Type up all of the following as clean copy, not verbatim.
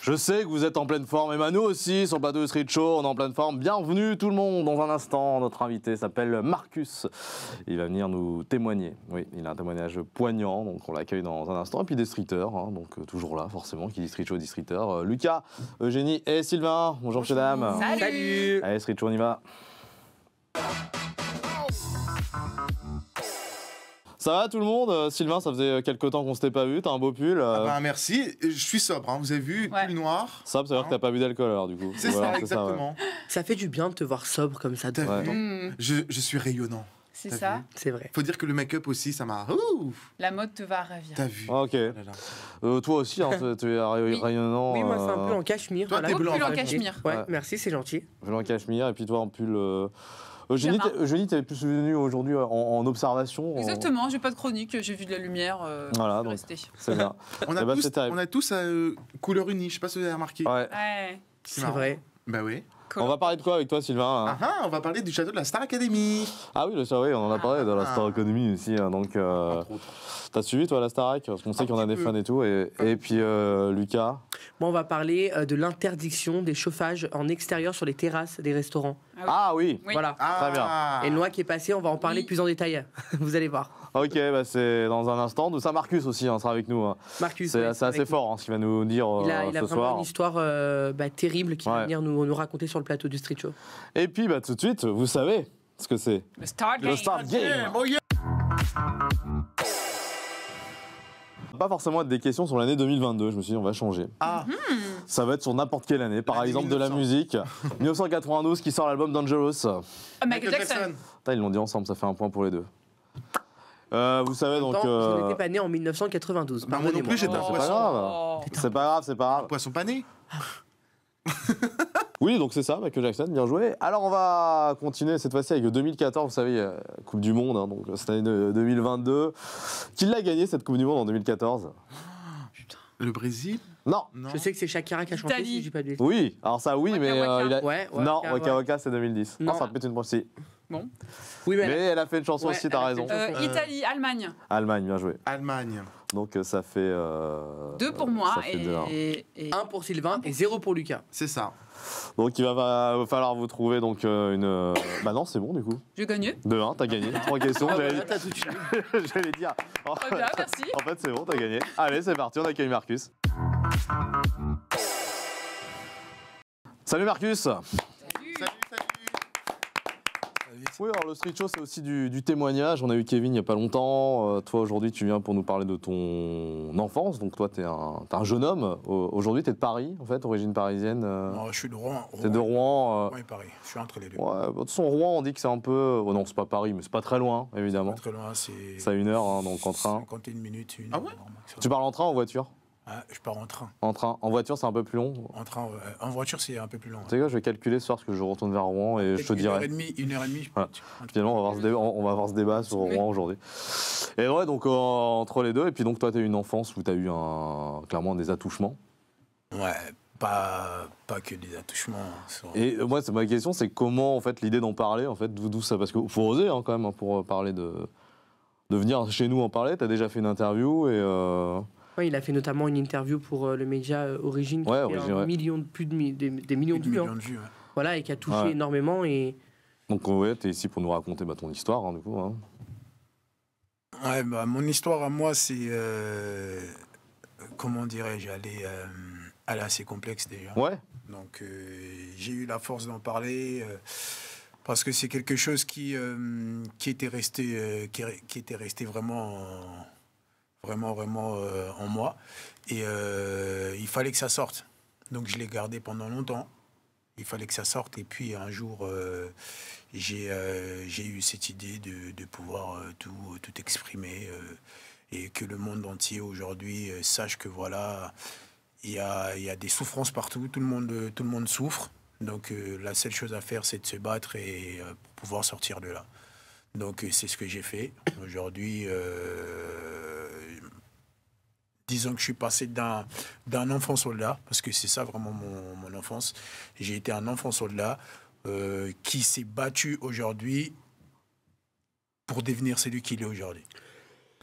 Je sais que vous êtes en pleine forme, et bah nous aussi, sur le plateau de Street Show, on est en pleine forme. Bienvenue tout le monde, dans un instant, notre invité s'appelle Marcus. Il va venir nous témoigner. Oui, il a un témoignage poignant, donc on l'accueille dans un instant. Et puis des streeters, hein, donc toujours là, forcément, qui dit Street Show dit streeters. Lucas, Eugénie et Sylvain, bonjour messieurs dames. Salut. Allez, Street Show, on y va. Ça va tout le monde? Sylvain, ça faisait quelques temps qu'on s'était pas vu, t'as un beau pull. Merci, je suis sobre, hein. Vous avez vu, pull noir. Ça veut dire que t'as pas bu d'alcool alors du coup. C'est ça, exactement. Ça fait du bien de te voir sobre comme ça. T'as vu je suis rayonnant. C'est ça. C'est vrai. Faut dire que le make-up aussi, ça m'a... La mode te va ravir. T'as vu. Ok. Toi aussi, hein, tu es rayonnant. Oui, moi c'est un pull en cachemire. Toi, t'es blanc en cachemire. Ouais, merci, c'est gentil. Pull en cachemire, et puis toi en pull... Eugénie, t'es plus venue aujourd'hui en observation. Exactement, j'ai pas de chronique, j'ai vu de la lumière. Voilà, donc c'est bien. On a tous couleur unie, je sais pas si vous avez remarqué. Ouais. C'est vrai. Bah oui. On va parler de quoi avec toi, Sylvain? On va parler du château de la Star Academy. Ah oui, on en a parlé de la Star Academy aussi. Hein, donc, t'as suivi toi la Starac? Parce qu'on sait qu'il y en a des fans et tout. Et puis Lucas. Moi, on va parler de l'interdiction des chauffages en extérieur sur les terrasses des restaurants. Ah oui. Voilà. Très bien. Et une loi qui est passée, on va en parler plus en détail. Vous allez voir. Ok, bah c'est dans un instant. De ça, Marcus aussi hein, sera avec nous. Hein. Marcus, c'est assez fort hein, ce qu'il va nous dire il a ce vraiment soir. une histoire terrible qui va venir nous raconter sur le plateau du Street Show. Et puis bah, tout de suite, vous savez ce que c'est. Le Start Game. Le Start Game. Oh yeah. Pas forcément être des questions sur l'année 2022, je me suis dit on va changer. Ça va être sur n'importe quelle année, par exemple de la musique. 1992 qui sort l'album Dangerous. Michael Jackson. Ils l'ont dit ensemble, ça fait un point pour les deux. Vous savez donc... Je n'étais pas né en 1992. Moi non plus, j'étais un C'est pas poisson. grave. C'est pas grave, c'est pas grave. Poisson pané. Oui, donc c'est ça, Michael Jackson, bien joué. Alors on va continuer cette fois-ci avec 2014, vous savez, Coupe du Monde, hein, donc cette année de 2022. Qui l'a gagné cette Coupe du Monde en 2014? Le Brésil? Non. Je sais que c'est Shakira qui a chanté, si je dis pas de bêtises. Oui, alors ça oui, Waka mais Waka. il a... Ouais, non, Waka Waka c'est 2010. Non. Ah, ça peut être une prochaine. Bon. Oui, Mais elle a fait une chanson Ouais, aussi, elle t'as a fait raison. une chanson. Italie, Allemagne. Allemagne, bien joué. Allemagne. Donc ça fait... 2 pour moi ça fait et 1 pour Sylvain et 0 pour Lucas. C'est ça. Donc il va falloir vous trouver donc une... Bah non, c'est bon du coup. j'ai gagné. 2-1, t'as gagné. 3 questions, T'as tout de suite. j'allais dire. Très bien, merci. En fait, c'est bon, t'as gagné. Allez, c'est parti, on accueille Marcus. Salut Marcus. Salut. Oui, alors le Street Show, c'est aussi du témoignage. On a eu Kevin il n'y a pas longtemps. Toi, aujourd'hui, tu viens pour nous parler de ton enfance. Donc toi, t'es un jeune homme. Aujourd'hui, t'es de Paris, en fait, origine parisienne. Non, je suis de Rouen. T'es de Rouen. Rouen et Paris. Je suis entre les deux. Ouais, de toute façon, Rouen, on dit que c'est un peu... Oh non, c'est pas Paris, mais c'est pas très loin, évidemment. Pas très loin, c'est... C'est à 1 heure, hein, donc en train. 51 minutes, une Ah heure, ouais grand max. Tu parles en train ou en voiture? Je pars en train. En train. En voiture, c'est un peu plus long. En train, en voiture, c'est un peu plus long. Tu sais quoi, je vais calculer ce soir parce que je retourne vers Rouen et je te dirai. 1h30, je Voilà. peux... Finalement, on va avoir ce débat sur Rouen aujourd'hui. Et ouais, donc entre les deux, et puis donc toi, tu as eu une enfance où tu as eu clairement des attouchements. Ouais, pas que des attouchements. Et moi, ma question, c'est comment en fait l'idée d'en parler, en fait, d'où ça, parce qu'il faut oser hein, quand même hein, pour parler de venir chez nous en parler. Tu as déjà fait une interview et. Ouais, il a fait notamment une interview pour le média Origine qui Ouais, fait Origine, des millions de vues. Hein. Ouais. Voilà, et qui a touché énormément. Et... Donc ouais, tu es ici pour nous raconter ton histoire, hein, du coup. Hein. Ouais, bah, mon histoire à moi, c'est... comment dirais-je? Elle est assez complexe déjà. Ouais. Donc j'ai eu la force d'en parler parce que c'est quelque chose qui était resté vraiment en moi et il fallait que ça sorte. Donc je l'ai gardé pendant longtemps. Il fallait que ça sorte et puis un jour j'ai eu cette idée de pouvoir tout exprimer et que le monde entier aujourd'hui sache que voilà. Il y a des souffrances partout, tout le monde souffre. Donc la seule chose à faire, c'est de se battre et pour pouvoir sortir de là. Donc c'est ce que j'ai fait. Aujourd'hui, disons que je suis passé d'un enfant soldat, parce que c'est ça vraiment mon enfance. J'ai été un enfant soldat qui s'est battu aujourd'hui pour devenir celui qu'il est aujourd'hui.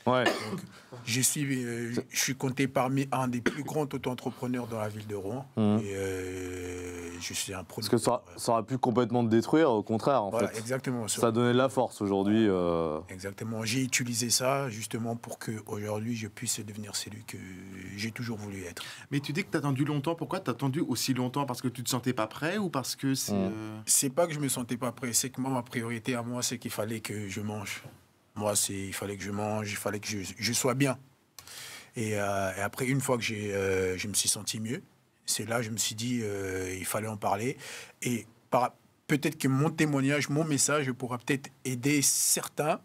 Ouais. Je suis compté parmi un des plus grands auto-entrepreneurs dans la ville de Rouen. Et je suis un Parce producteur. que ça aurait pu complètement te détruire, au contraire, en Voilà, fait. exactement. Ça a donné de la force aujourd'hui. Exactement. J'ai utilisé ça justement pour qu'aujourd'hui, je puisse devenir celui que j'ai toujours voulu être. Mais tu dis que tu as attendu longtemps. Pourquoi tu as attendu aussi longtemps? Parce que tu te sentais pas prêt ou parce que c'est... C'est pas que je me sentais pas prêt, c'est que moi, ma priorité à moi, c'est qu'il fallait que je mange. Moi, il fallait que je mange, il fallait que je sois bien. Et après, une fois que je me suis senti mieux, c'est là que je me suis dit il fallait en parler. Et peut-être que mon témoignage, mon message pourra peut-être aider certains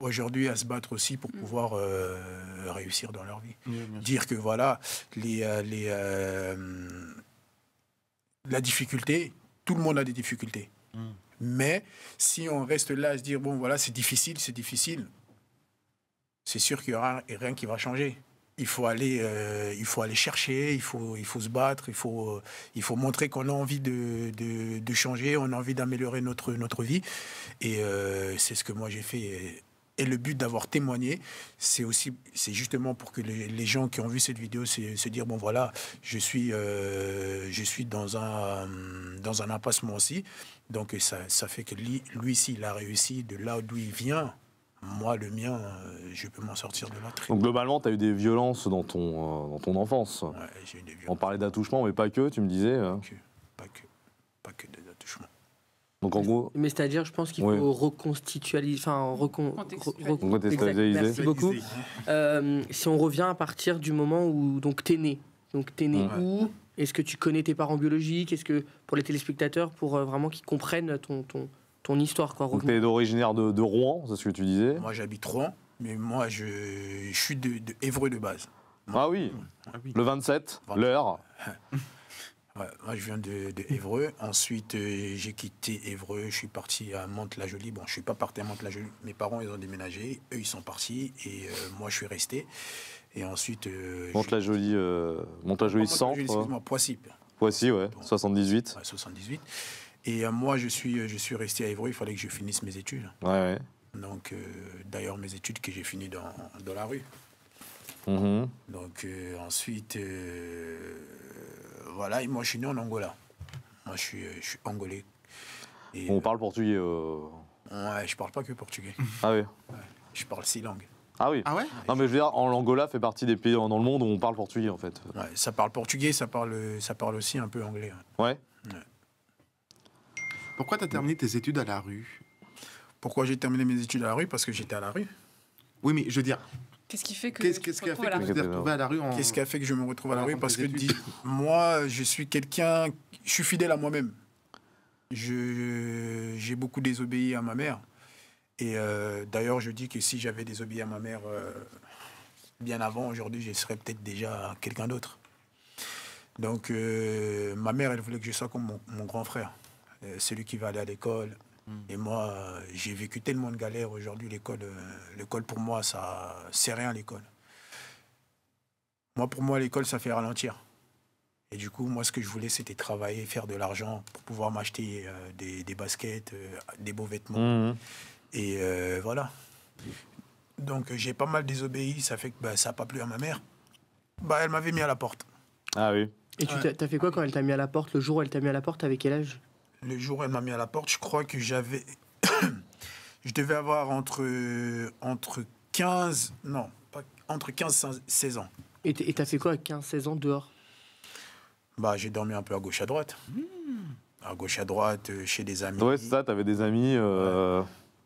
aujourd'hui à se battre aussi pour pouvoir réussir dans leur vie. Dire que voilà, la difficulté, tout le monde a des difficultés. Mais si on reste là à se dire, bon voilà, c'est difficile, c'est sûr qu'il n'y aura rien qui va changer. Il faut aller chercher, il faut se battre, il faut montrer qu'on a envie de changer, on a envie d'améliorer notre vie. Et c'est ce que moi j'ai fait. Et le but d'avoir témoigné, c'est justement pour que les gens qui ont vu cette vidéo se dire, bon voilà, je suis dans un impasse moi aussi. Donc ça fait que lui ici, il a réussi de là d'où il vient. Moi, le mien, je peux m'en sortir de là. Donc globalement, tu as eu des violences dans ton enfance. Ouais, j'ai eu des violences. On parlait d'attouchement, mais pas que, tu me disais. Pas que des attouchements. Donc en gros... Mais c'est-à-dire, je pense qu'il faut reconstitualiser, enfin, Contextualiser. Merci beaucoup. Si on revient à partir du moment où donc t'es né. Donc t'es né où? Est-ce que tu connais tes parents biologiques? Est-ce que pour les téléspectateurs, pour vraiment qu'ils comprennent ton histoire, quoi. Donc t'es originaire de Rouen, c'est ce que tu disais? Moi, j'habite Rouen, mais moi, je suis de Évreux de base. Ah oui, le 27, l'heure. Ouais, moi, je viens de Évreux. Ensuite, j'ai quitté Évreux. Je suis parti à Mantes-la-Jolie. Bon, je ne suis pas parti à Mantes-la-Jolie. Mes parents, ils ont déménagé. Eux, ils sont partis. Et moi, je suis resté. Et ensuite... Mantes-la-Jolie centre. Excuse-moi, Poissy. Poissy, ouais, Donc, 78. Ouais, 78. Et moi, je suis resté à Évreux. Il fallait que je finisse mes études. Ouais. Donc, d'ailleurs, mes études que j'ai finies dans la rue. Donc, ensuite... voilà, et moi je suis né en Angola. Moi je suis angolais. Et, on parle portugais. Ouais, je parle pas que portugais. Ah oui. Ouais, je parle 6 langues. Ah oui. Ah ouais? Non mais je veux dire, l'Angola fait partie des pays dans le monde où on parle portugais en fait. Ouais, ça parle portugais, ça parle aussi un peu anglais. Ouais. Pourquoi tu as terminé tes études à la rue? Pourquoi j'ai terminé mes études à la rue? Parce que j'étais à la rue. Oui, mais je veux dire, Qu'est-ce qui fait que qu'est-ce qui a fait que tu t'es retrouvé à la rue en... Qu'est-ce qui a fait que je me retrouve à la rue? Parce que tes études. moi, je suis fidèle à moi-même. J'ai beaucoup désobéi à ma mère. Et d'ailleurs, je dis que si j'avais désobéi à ma mère bien avant, aujourd'hui, je serais peut-être déjà quelqu'un d'autre. Donc, ma mère, elle voulait que je sois comme mon grand frère, celui qui va aller à l'école. Et moi, j'ai vécu tellement de galères aujourd'hui. L'école pour moi, c'est rien, l'école. Pour moi, l'école, ça fait ralentir. Et du coup, moi, ce que je voulais, c'était travailler, faire de l'argent pour pouvoir m'acheter des baskets, des beaux vêtements. Et voilà. Donc, j'ai pas mal désobéi. Ça fait que ça n'a pas plu à ma mère. Elle m'avait mis à la porte. Ah oui. Et tu t'as fait quoi quand elle t'a mis à la porte? Le jour où elle t'a mis à la porte, avec quel âge? Le jour où elle m'a mis à la porte, je crois que j'avais... je devais avoir entre 15 et 16 ans. Et t'as fait quoi à 15-16 ans dehors? J'ai dormi un peu à gauche, à droite. À gauche, à droite, chez des amis. Ouais, c'est ça, t'avais des amis...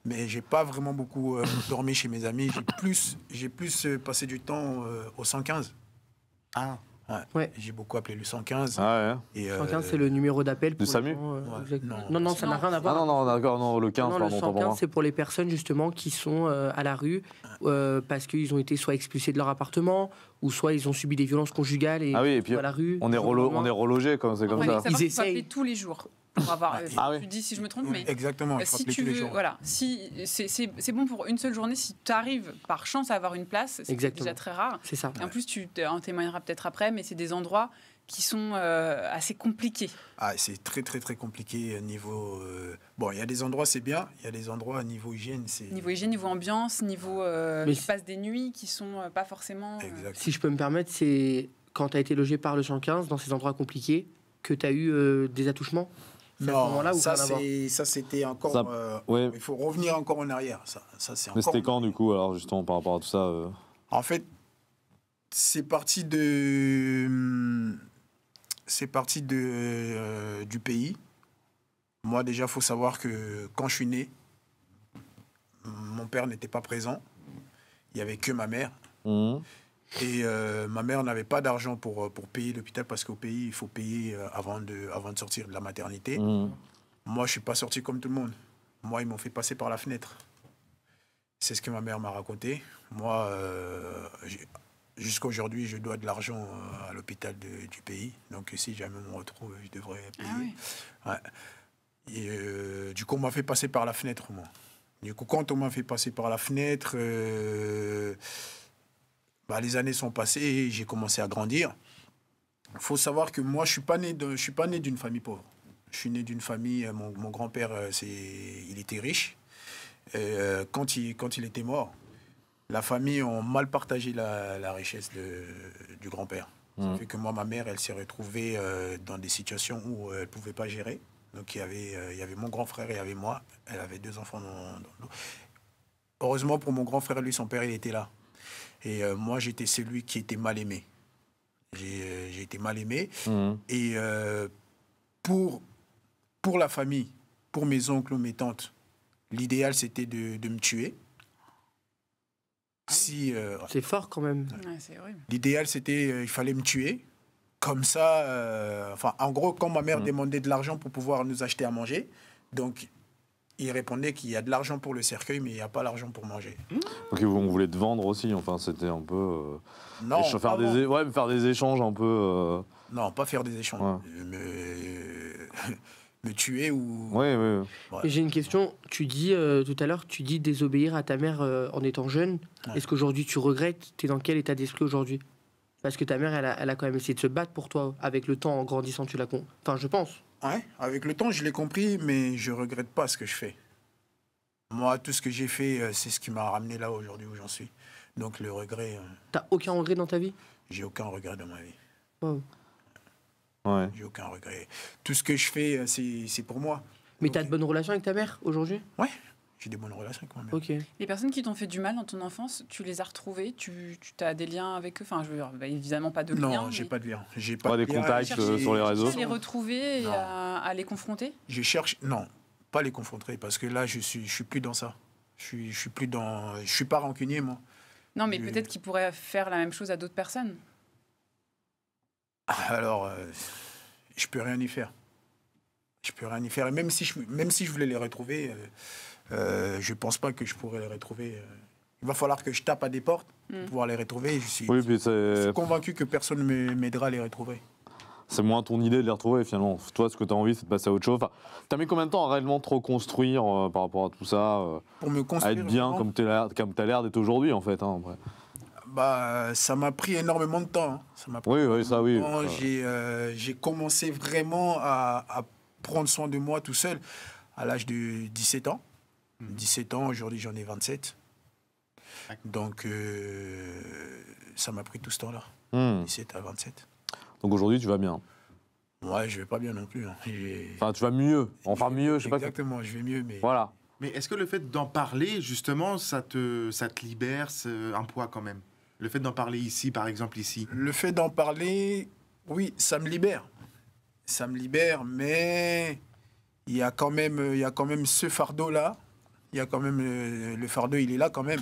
Mais j'ai pas vraiment beaucoup dormi chez mes amis. J'ai plus passé du temps au 115. Ah. Ouais. J'ai beaucoup appelé le 115. Ah ouais. Et, 115, c'est le numéro d'appel pour Du SAMU? les gens, Non. non, ça n'a rien à Ah voir. non, d'accord, non, le 15, Non, pardon, le pas pour moi. 115, c'est pour les personnes justement qui sont à la rue parce qu'ils ont été soit expulsés de leur appartement ou soit ils ont subi des violences conjugales et, Ah oui, et puis à la rue. on est relogé, comme c'est comme ça. Ils Ils essayent. essayent tous les jours. Pour avoir, Ah oui. tu dis si je me trompe, mais Exactement. il faut si appeler tu tous les veux, jours. voilà, si c'est bon pour une seule journée, si tu arrives par chance à avoir une place, c'est Exactement. déjà très rare. C'est ça. Et en plus, tu en témoigneras peut-être après, mais c'est des endroits qui sont assez compliqués. Ah, c'est très, très, très compliqué niveau... Bon, il y a des endroits, c'est bien. Il y a des endroits, niveau hygiène, c'est... Niveau hygiène, niveau ambiance, niveau... Mais tu passes des nuits qui sont pas forcément... Exact. Si je peux me permettre, c'est quand tu as été logé par le 115 dans ces endroits compliqués que tu as eu des attouchements. C'est à ce moment-là ou ça, rien à voir ça c'était encore... Ça, ouais. Il faut revenir encore en arrière. Ça c'est Mais encore... c'était quand, du coup, alors, justement, par rapport à tout ça En fait, c'est parti du pays. Moi, déjà, il faut savoir que quand je suis né, mon père n'était pas présent. Il n'y avait que ma mère. Mhm. Et ma mère n'avait pas d'argent pour payer l'hôpital parce qu'au pays, il faut payer avant de sortir de la maternité. Mhm. Moi, je ne suis pas sorti comme tout le monde. Moi, ils m'ont fait passer par la fenêtre. C'est ce que ma mère m'a raconté. Moi, jusqu'à aujourd'hui, je dois de l'argent à l'hôpital du pays. Donc, si jamais on me retrouve, je devrais payer. Ah oui. Ouais. Et du coup, on m'a fait passer par la fenêtre, moi. Du coup, quand on m'a fait passer par la fenêtre, les années sont passées et j'ai commencé à grandir. Il faut savoir que moi, je suis pas né d'une famille pauvre. Je suis né d'une famille, mon grand-père, il était riche. Quand il était mort, la famille a mal partagé la richesse du grand-père. Ça fait que moi, ma mère, elle s'est retrouvée dans des situations où elle ne pouvait pas gérer. Donc, il y avait mon grand frère et il y avait moi. Elle avait 2 enfants dans l'eau. Heureusement pour mon grand frère, lui, son père, il était là. Et moi, j'étais celui qui était mal aimé. J'ai été mal aimé. Mhm. Et pour la famille, pour mes oncles ou mes tantes, l'idéal, c'était de me tuer. C'est fort quand même. Ouais, c'est horrible. L'idéal, c'était il fallait me tuer. Comme ça, en gros, quand ma mère demandait de l'argent pour pouvoir nous acheter à manger, donc il répondait qu'il y a de l'argent pour le cercueil, mais il n'y a pas l'argent pour manger. Ok, on voulait te vendre aussi, enfin, c'était un peu... Non, faire pas vendre. faire des échanges un peu... Non, pas faire des échanges. Me tuer ou... Oui. Ouais. Et j'ai une question. Tu dis tout à l'heure, tu dis désobéir à ta mère en étant jeune. Ouais. Est-ce qu'aujourd'hui tu regrettes? Tu es dans quel état d'esprit aujourd'hui? Parce que ta mère, elle a quand même essayé de se battre pour toi. Avec le temps, en grandissant, tu l'as... Enfin, je pense. Ouais, avec le temps, je l'ai compris, mais je regrette pas ce que je fais. Moi, tout ce que j'ai fait, c'est ce qui m'a ramené là aujourd'hui où j'en suis. Donc le regret, T'as aucun regret dans ta vie? j'ai aucun regret dans ma vie. Wow. Ouais. J'ai aucun regret. Tout ce que je fais, c'est pour moi. Mais Ok. t'as de bonnes relations avec ta mère aujourd'hui? Ouais, j'ai des bonnes relations avec ma mère. Ok. Les personnes qui t'ont fait du mal dans ton enfance, tu les as retrouvées, tu as des liens avec eux. Enfin, je veux dire, évidemment pas de liens. Non, j'ai mais pas de lien. J'ai pas Pas de des lien. contacts J'ai- sur les réseaux. à les retrouver et Non. à les confronter. Je cherche, non, pas les confronter parce que là, je suis plus dans ça. Je suis pas rancunier, moi. Non, mais Je- peut-être qu'ils pourraient faire la même chose à d'autres personnes. Alors, je peux rien y faire. Je peux rien y faire. Et même si je voulais les retrouver, je pense pas que je pourrais les retrouver. Il va falloir que je tape à des portes pour pouvoir les retrouver. Je suis, Oui, puis je c'est suis convaincu que personne ne m'aidera à les retrouver. moins ton idée de les retrouver, finalement. Toi, ce que tu as envie, c'est de passer à autre chose. Enfin, t'as mis combien de temps à réellement te reconstruire par rapport à tout ça Pour me à construire, être bien vraiment, comme t'as l'air d'être aujourd'hui, en fait. Hein, après. ça m'a pris énormément de temps. Hein. Ça m'a pris Oui, ça, oui. énormément de temps. J'ai commencé vraiment à prendre soin de moi tout seul à l'âge de 17 ans. 17 ans, aujourd'hui j'en ai 27. Donc ça m'a pris tout ce temps-là, Hmm. 17 à 27. Donc aujourd'hui, tu vas bien. Ouais, je vais pas bien non plus. Hein. Enfin, tu vas mieux. Enfin, mieux, je sais pas. Exactement, je vais mieux, mais Voilà. Mais est-ce que le fait d'en parler, justement, ça te libère un poids quand même? Le fait d'en parler ici, par exemple, ici. le fait d'en parler, oui, ça me libère. Ça me libère, mais il y a quand même ce fardeau-là. Il y a quand même le fardeau, il est là quand même.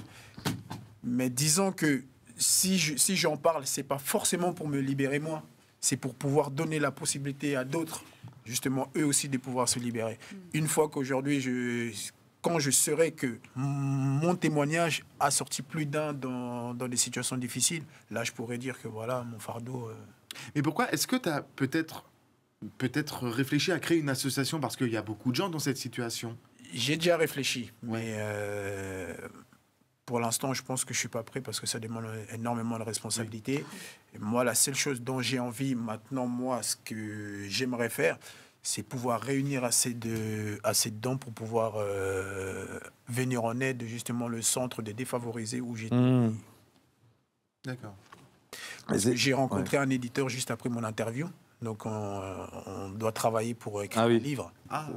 Mais disons que si j'en parle, c'est pas forcément pour me libérer moi. C'est pour pouvoir donner la possibilité à d'autres, justement, eux aussi, de pouvoir se libérer. Une fois qu'aujourd'hui, quand je saurai que mon témoignage a sorti plus d'un dans des situations difficiles, là, je pourrais dire que voilà, mon fardeau... Mais pourquoi est-ce que tu as peut-être réfléchi à créer une association? Parce qu'il y a beaucoup de gens dans cette situation. J'ai déjà réfléchi, mais pour l'instant, je pense que je ne suis pas prêt parce que ça demande énormément de responsabilités. Et moi, la seule chose dont j'ai envie maintenant, moi, ce que j'aimerais faire, c'est pouvoir réunir assez de dons pour pouvoir venir en aide, justement, le centre des défavorisés où j'étais. D'accord. Parce que j'ai rencontré un éditeur juste après mon interview. Donc, on doit travailler pour écrire un livre. Ah,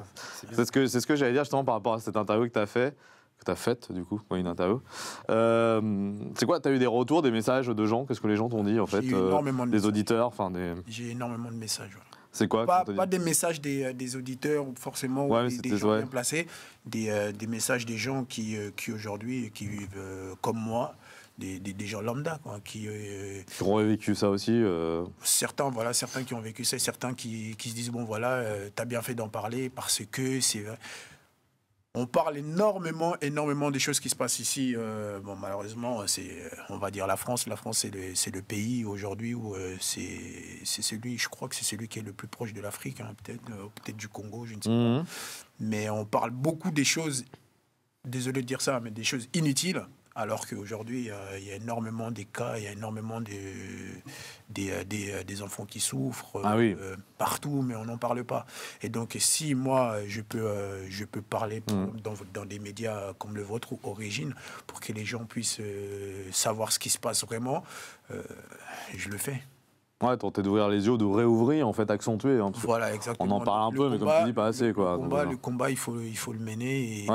c'est ce que j'allais dire justement par rapport à cette interview que tu as faite, du coup, une interview. C'est quoi, tu as eu des retours, des messages de gens? Qu'est-ce que les gens t'ont dit, en fait? J'ai eu énormément de des messages. Auditeurs, enfin des... J'ai énormément de messages. Ouais. C'est quoi? Pas des messages des auditeurs, forcément, ou des gens bien placés, des messages des gens qui aujourd'hui, qui vivent comme moi, des gens lambda, quoi, qui ont vécu ça aussi. Certains qui ont vécu ça, certains qui se disent, bon voilà, t'as bien fait d'en parler parce que c'est... On parle énormément des choses qui se passent ici. Bon, malheureusement, on va dire la France. La France, c'est le pays aujourd'hui où c'est celui, je crois que c'est celui qui est le plus proche de l'Afrique, hein, peut-être du Congo, je ne sais pas. Mais on parle beaucoup des choses, désolé de dire ça, mais des choses inutiles. Alors qu'aujourd'hui, il y a énormément des cas, il y a énormément des enfants qui souffrent partout, mais on n'en parle pas. Et donc, si moi, je peux parler dans des médias comme le vôtre, Origine, pour que les gens puissent savoir ce qui se passe vraiment, je le fais. Ouais, tenter d'ouvrir les yeux, de réouvrir, en fait, accentuer. Hein, voilà, exactement. On en parle un peu, mais comme tu dis, pas assez. Quoi. Le combat, il faut le mener. Et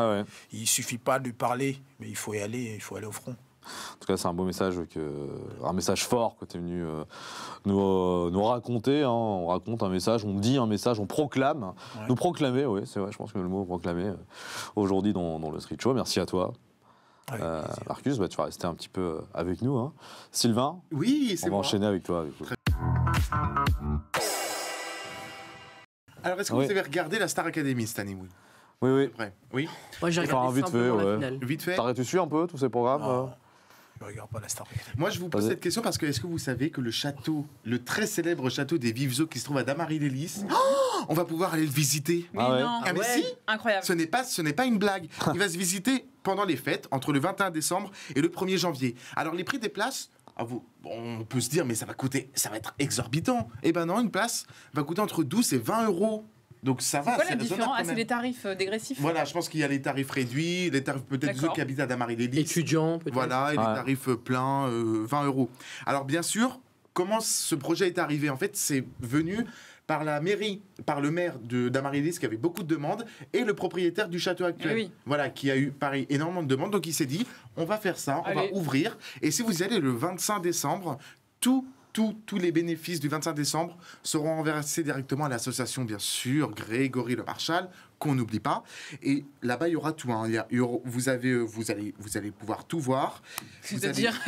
il ne suffit pas de parler, mais il faut y aller, au front. En tout cas, c'est un beau message, un message fort que tu es venu nous raconter. Hein. On raconte un message, on dit un message, on proclame. Ouais. Nous proclamer, oui, c'est vrai, je pense que le mot proclamer aujourd'hui dans le Street Show. Merci à toi. Marcus, tu vas rester un petit peu avec nous. Hein. Sylvain, oui, c'est on va enchaîner avec toi. Alors, est-ce que vous avez regardé la Star Academy cette année? Oui. Oui. Moi, j'ai regardé vite fait. La finale. Vite fait. Tu suis un peu tous ces programmes? Je ne regarde pas la Star Academy. Moi, je vous pose cette question parce que est-ce que vous savez que le très célèbre château des Vives Eaux qui se trouve à Damary-les-Lys, on va pouvoir aller le visiter? Oui, non. Ah, mais si, incroyable. Ce n'est pas une blague. Il va se visiter pendant les fêtes, entre le 21 décembre et le 1er janvier. Alors, les prix des places... on peut se dire, mais ça va être exorbitant. Eh ben non, une place va coûter entre 12 et 20 euros. Donc ça va. C'est quoi la différence? C'est les tarifs dégressifs? Voilà, je pense qu'il y a les tarifs réduits, les tarifs peut-être ceux qui habitent à Damary-les-Lys. Étudiants, peut-être. Voilà, et les tarifs pleins, 20 euros. Alors bien sûr, comment ce projet est arrivé? En fait, c'est venu par la mairie, par le maire de Damary-les-Lys qui avait beaucoup de demandes et le propriétaire du château actuel. Oui. Voilà, qui a eu pareil énormément de demandes. Donc il s'est dit, on va faire ça, on va ouvrir. Et si vous y allez le 25 décembre, tous les bénéfices du 25 décembre seront reversés directement à l'association, bien sûr, Grégory Le Marchal, qu'on n'oublie pas. Et là-bas, il y aura tout. Hein. Vous allez pouvoir tout voir. C'est-à-dire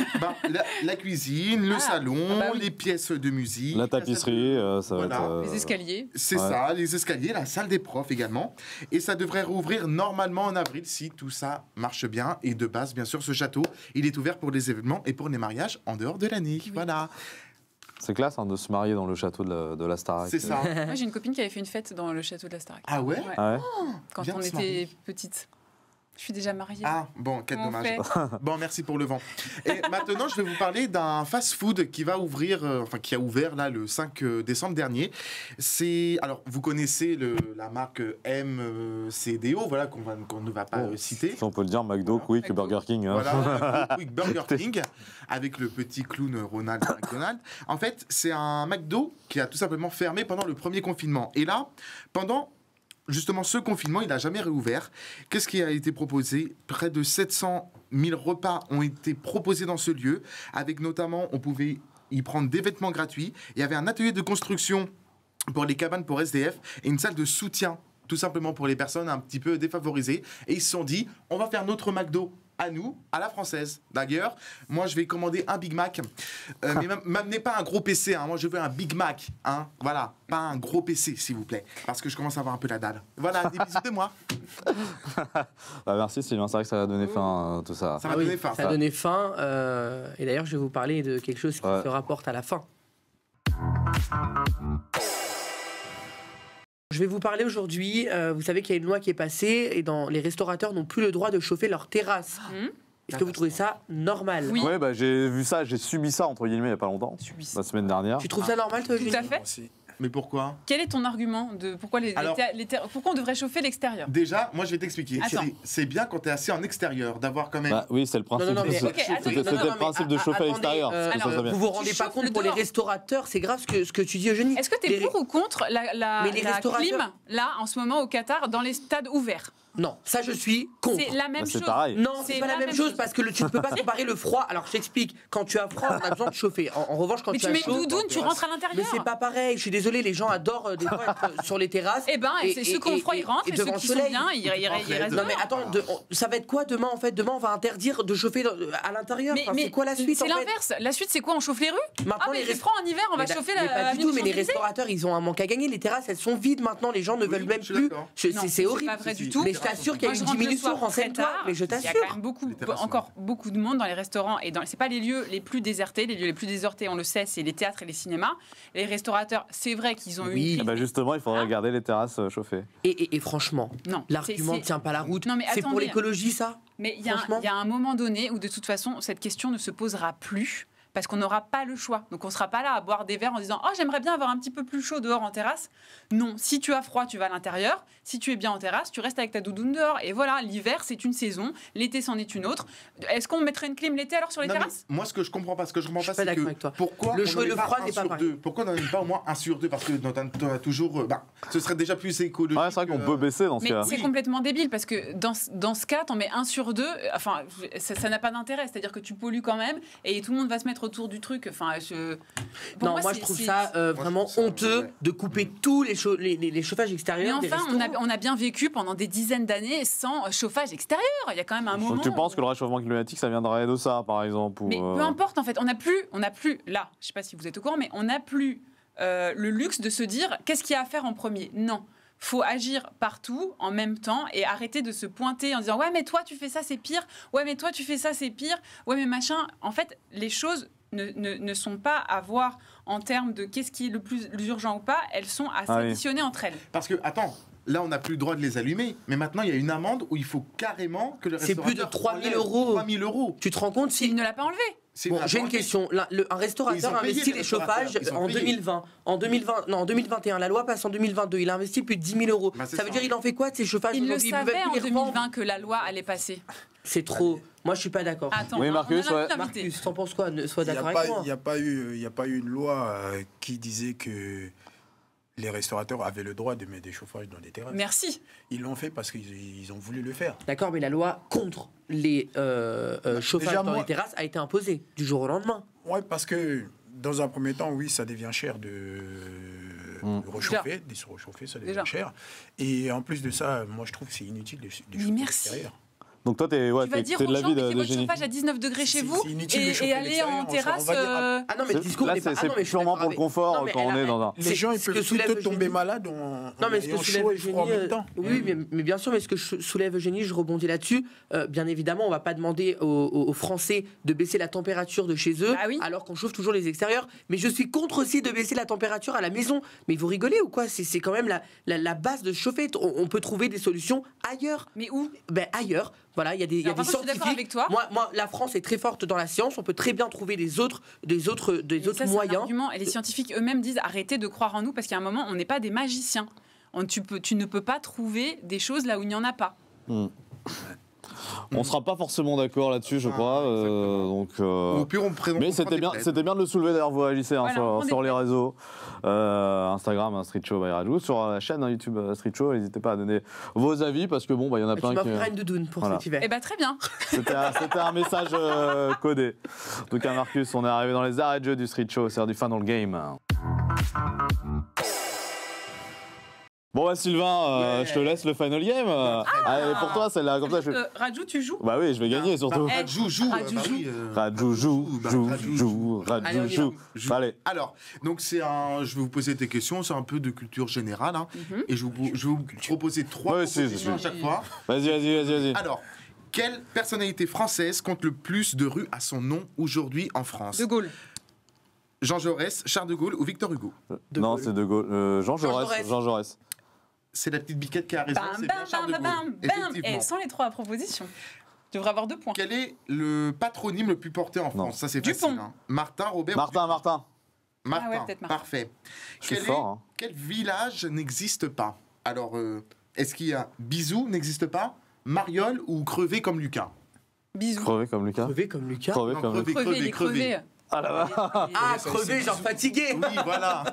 la cuisine, le salon, les pièces de musique. La tapisserie, ça va être... les escaliers. C'est ça, les escaliers, la salle des profs également. Et ça devrait rouvrir normalement en avril si tout ça marche bien. Et de base, bien sûr, ce château, il est ouvert pour les événements et pour les mariages en dehors de l'année. Oui. Voilà. C'est classe de se marier dans le château de la Starac. C'est ça. Moi, j'ai une copine qui avait fait une fête dans le château de la Starac. Ah ouais, quand on était petite. Je suis déjà mariée. Ah, bon, quel dommage. Bon, merci pour le vent. Et maintenant, je vais vous parler d'un fast-food qui va ouvrir, qui a ouvert là le 5 décembre dernier. Alors, vous connaissez la marque MCDO, voilà, qu'on ne va pas citer. Si on peut le dire, McDo, Quick, Burger King. Hein. Voilà, Quick, Burger King, avec le petit clown Ronald McDonald. En fait, c'est un McDo qui a tout simplement fermé pendant le premier confinement. Et là, pendant... justement, ce confinement, il n'a jamais réouvert. Qu'est-ce qui a été proposé? Près de 700 000 repas ont été proposés dans ce lieu, avec notamment, on pouvait y prendre des vêtements gratuits. Il y avait un atelier de construction pour les cabanes pour SDF et une salle de soutien, tout simplement pour les personnes un petit peu défavorisées. Et ils se sont dit, on va faire notre McDo à nous, à la française. D'ailleurs, moi, je vais commander un Big Mac. Mais m'amenez pas un gros PC. Hein. Moi, je veux un Big Mac. Hein. Voilà. Pas un gros PC, s'il vous plaît. Parce que je commence à avoir un peu la dalle. Voilà, des bisous de moi. Merci, Sylvain. C'est vrai que ça a donné fin, tout ça. Ça a donné fin. Ça a donné fin. Et d'ailleurs, je vais vous parler de quelque chose qui se rapporte à la fin. Je vais vous parler aujourd'hui, vous savez qu'il y a une loi qui est passée et les restaurateurs n'ont plus le droit de chauffer leur terrasse. Est-ce que vous trouvez ça normal? Oui. Ouais, bah, j'ai vu ça, j'ai subi ça, entre guillemets, il n'y a pas longtemps, la semaine dernière. Tu trouves ça normal, toi, Tout Eugénie? à fait. Mais pourquoi? Quel est ton argument de pourquoi pourquoi on devrait chauffer l'extérieur? Déjà, moi je vais t'expliquer. Attends. C'est bien quand tu es assis en extérieur d'avoir quand même. Bah, oui, c'est le principe. Non, non, mais- de- Ok, attends, C'était non, non, le principe de chauffer à l'extérieur. attendez, c'est ça, ça vient. vous vous rendez Tu pas chauffes compte le pour les dehors. restaurateurs, c'est grave ce que tu dis, Eugénie. Est-ce que tu es Les- pour ou contre la Mais les restaurateurs- clim, là, en ce moment, au Qatar, dans les stades ouverts? Non, ça je suis contre. C'est la même Bah, c'est chose. pareil. Non, c'est pas la même chose parce que tu ne peux pas comparer le froid. Alors je t'explique, quand tu as froid, on a besoin de chauffer. En revanche, quand Mais tu tu as mets chaud. une doudoune, tu rentres à Mais l'intérieur. c'est pas pareil, je suis désolé, les gens adorent des fois être sur les terrasses. Eh ben, c'est ceux qui ont froid, ils rentrent, et ceux devant qui le sont soleil. bien, ils restent Non mais dehors. attends, ça va être quoi demain en fait? Demain on va interdire de chauffer à l'intérieur. Enfin, c'est quoi la suite c'est en fait? l'inverse. La suite, c'est quoi? On chauffe les rues? Maintenant, Ah, mais il fait froid en hiver, on va Mais chauffer mais la pas du tout, mais les Champs-Élysées. restaurateurs ils ont un manque à gagner. Les terrasses elles sont vides maintenant, les gens ne veulent même je suis plus. d'accord. Non, C'est horrible. pas vrai du Si, tout. Mais je t'assure qu'il y a Moi, je une rentre le diminution, soir très renseigne-toi. tard. Mais je Il y a t'assure. quand même Les terrasses, encore beaucoup de monde dans les restaurants et c'est pas les lieux les plus désertés. Les lieux les plus désertés, on le sait, c'est les théâtres et les cinémas. Les restaurateurs, c'est vrai qu'ils ont eu Oui. une Eh ben, crise. justement, il faudrait garder les terrasses chauffées. Et franchement, Non, l'argument ne c'est- tient pas la route. Non, mais C'est pour attendez. l'écologie ça? Mais il Franchement. y a un moment donné où de toute façon, cette question ne se posera plus. Parce qu'on n'aura pas le choix. Donc on ne sera pas là à boire des verres en disant « Oh, j'aimerais bien avoir un petit peu plus chaud dehors en terrasse ». Non, si tu as froid, tu vas à l'intérieur. Si tu es bien en terrasse, tu restes avec ta doudoune dehors. Et voilà, l'hiver, c'est une saison. L'été, c'en est une autre. Est-ce qu'on mettrait une clim l'été alors sur les Non, mais terrasses? moi, ce que je comprends pas, Je suis pas c'est d'accord que avec toi. pourquoi Le on chaud et n'en le met froid, pas c'est un pas sur pareil. deux? Pourquoi on n'en met pas au moins un sur deux? Parce que t'en as toujours. Ce serait déjà plus écologique. Ouais, c'est vrai qu'on peut baisser dans ce Mais cas. c'est complètement débile parce que dans ce cas, t'en mets un sur deux. Enfin, ça n'a pas d'intérêt. C'est-à-dire que tu pollues quand même et tout le monde va se mettre autour du truc. Enfin, pour Non, moi je trouve ça vraiment je trouve ça, honteux ouais. de couper tous les chauffages Mais extérieurs. des enfin, restaurants. on a bien vécu pendant des dizaines d'années sans chauffage extérieur. Il y a quand même un moment. Donc tu penses où- que le réchauffement climatique, ça viendrait de ça, par exemple ou, Mais peu importe, en fait, on n'a plus, là, je sais pas si vous êtes au courant, mais on n'a plus le luxe de se dire qu'est-ce qu'il y a à faire en premier. Non. Faut agir partout en même temps et arrêter de se pointer en disant ouais mais toi tu fais ça c'est pire, ouais mais toi tu fais ça c'est pire, ouais mais machin. En fait les choses ne sont pas à voir en termes de qu'est-ce qui est le plus urgent ou pas, elles sont à Ah oui. s'additionner entre elles. Parce que, attends, là, on n'a plus le droit de les allumer. Mais maintenant, il y a une amende où il faut carrément que le C'est plus de restaurateur 3 000 enlève euros. 3 000 euros. Tu te rends compte Il si. ne l'a pas enlevé. C'est Bon, une j'ai une amende. question. Un Ils restaurateur ont payé investit les les chauffages restaurateurs, ils ont en payé. 2020. En 2021, la loi passe en 2022. Il a investi plus de 10 000 euros. Bah, c'est ça veut ça. dire il en fait quoi de ces chauffages? Il le aujourd'hui? Ils savait veulent en plus les revendre. 2020 que la loi allait passer. C'est trop. Moi je suis pas d'accord. Attends, Oui, on a Marcus, un ouais. invité. Marcus, t'en penses quoi? Sois Il n'y a, d'accord pas- avec moi. il y a pas eu, il y a pas eu une loi qui disait que les restaurateurs avaient le droit de mettre des chauffages dans les terrasses. Merci. Ils l'ont fait parce qu'ils ont voulu le faire. D'accord, mais la loi contre les chauffages déjà, dans moi- les terrasses a été imposée du jour au lendemain. Oui, parce que dans un premier temps, oui, ça devient cher de rechauffer, de se réchauffer, ça devient Déjà. cher. Et en plus de ça, moi je trouve que c'est inutile de chauffer Mais merci. l'extérieur. Donc toi, t'es Tu vas dire de aux gens l'avis mettez de votre génie. chauffage à 19 degrés chez C'est- vous c'est inutile de et chauffer aller l'extérieur, en on va terrasse. dire, Ah non, mais le discours Là, n'est pas. c'est je suis purement d'accord pour le avec- confort Non, mais quand on elle a- est dans un. Les gens ils ce que peuvent soulève plutôt tomber Eugénie- malades en Non, mais ce que ayant soulève chaud et froid en Eugénie, même temps. oui, mais bien sûr, mais ce que soulève Eugénie, je rebondis là-dessus. Bien évidemment, on va pas demander aux Français de baisser la température de chez eux, Bah oui. alors qu'on chauffe toujours les extérieurs. Mais je suis contre aussi de baisser la température à la maison. Mais vous rigolez ou quoi? C'est quand même la base de chauffer. On peut trouver des solutions ailleurs. Mais où? Ben, ailleurs. Voilà, il y a des, il y a Alors, des par contre, je suis scientifiques. d'accord avec toi. Moi, la France est très forte dans la science. On peut très bien trouver des autres Mais ça, c'est un moyens. argument. Et les scientifiques eux-mêmes disent arrêtez de croire en nous parce qu'à un moment, on n'est pas des magiciens. Tu ne peux pas trouver des choses là où il n'y en a pas. On sera pas forcément d'accord là-dessus, je crois. Au pire, on présente. Mais c'était bien de le soulever. D'ailleurs, vous réagissez Voilà, on prend sur des les plaid. réseaux, Instagram, Street Show by Rajou, sur la chaîne YouTube Street Show. N'hésitez pas à donner vos avis parce que bon, il y en a Tu plein qui. m'offriras une doudoune pour Voilà. cet hiver. Eh ben très bien. C'était un message codé. En tout cas, Marcus, on est arrivé dans les arrêts de jeu du Street Show. C'est l'heure du Final Game. Bon, bah, Sylvain, je te laisse le Final Game. Allez, pour toi, celle-là, comme ça, je. Rajou, tu joues? Bah oui, je vais gagner surtout. Eh, Joue. Rajou joue. Rajou joue. Allez, on y va. Allez. Alors, donc je vais vous poser des questions, c'est un peu de culture générale, hein, et je vais vous proposer 3 Ouais, si, propositions si. à chaque fois. Vas-y. Alors, quelle personnalité française compte le plus de rues à son nom aujourd'hui en France? De Gaulle. Jean Jaurès, Charles de Gaulle ou Victor Hugo? Non, Gaulle. c'est De Gaulle. Jean Jaurès. Jaurès. Jean Jaurès. C'est la petite biquette qui a raison, Bam, c'est bam, bien Charles de bam, Gaulle. bam, bam. Effectivement. Et sans les 3 propositions. devrais avoir 2 points. Quel est le patronyme le plus porté en Non. France? Ça, c'est Dupont. facile. Hein. Martin, Robert. Martin. Martin. Ah ouais, peut-être Martin. Parfait. Je suis Quel, fort. Hein. quel village n'existe pas? Alors, est-ce qu'il y a Bisou n'existe pas, Mariol ou Crevé comme Lucas? Bisous. Crevé comme Lucas. Crevé comme Lucas. Crevé Non, comme crevé. Lucas. Crevé, il est crevé. Ah là là. Ah, crevé, genre fatigué. Oui, voilà.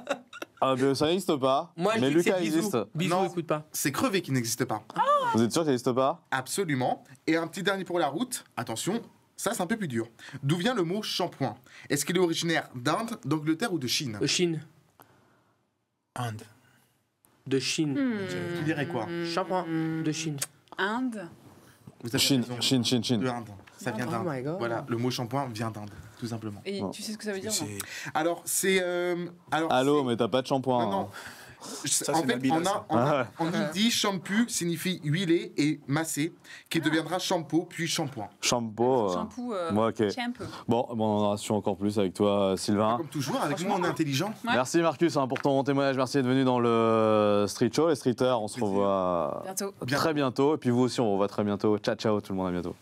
Ah, mais ça n'existe pas. Moi, je mais dis que Lucas c'est Bisou. existe. Bisou, Non. écoute pas. C'est Crevé qui n'existe pas. Vous êtes sûr qu'il n'existe pas? Absolument. Et un petit dernier pour la route. Attention, ça c'est un peu plus dur. D'où vient le mot shampoing? Est-ce qu'il est originaire d'Inde, d'Angleterre ou de Chine? De Chine. Inde. De Chine. Tu dirais quoi? Shampoing. De Chine. Inde. Vous avez Chine, raison. Chine. De Inde. Ça vient Oh d'Inde. my God. Voilà, le mot shampoing vient d'Inde, tout simplement. Et Non. tu sais ce que ça veut dire, non? C'est- Alors, c'est. alors, Allô, c'est- mais t'as pas de shampoing. Non, non. hein. En c'est fait, Nabila, on ça. a, on dit shampoo signifie huiler et masser, qui deviendra shampoo puis shampoing. Shampoo. Shampoo. Moi, ok. Shampoo. Bon, on en aura su encore plus avec toi, Sylvain. Comme toujours, avec moi, on est intelligent. Ouais. Merci Marcus hein, pour ton témoignage. Merci d'être venu dans le Street Show. Les streeters, on se Plaisir. revoit Bientôt. très bientôt. Et puis vous aussi, on vous revoit très bientôt. Ciao, ciao, tout le monde, à bientôt.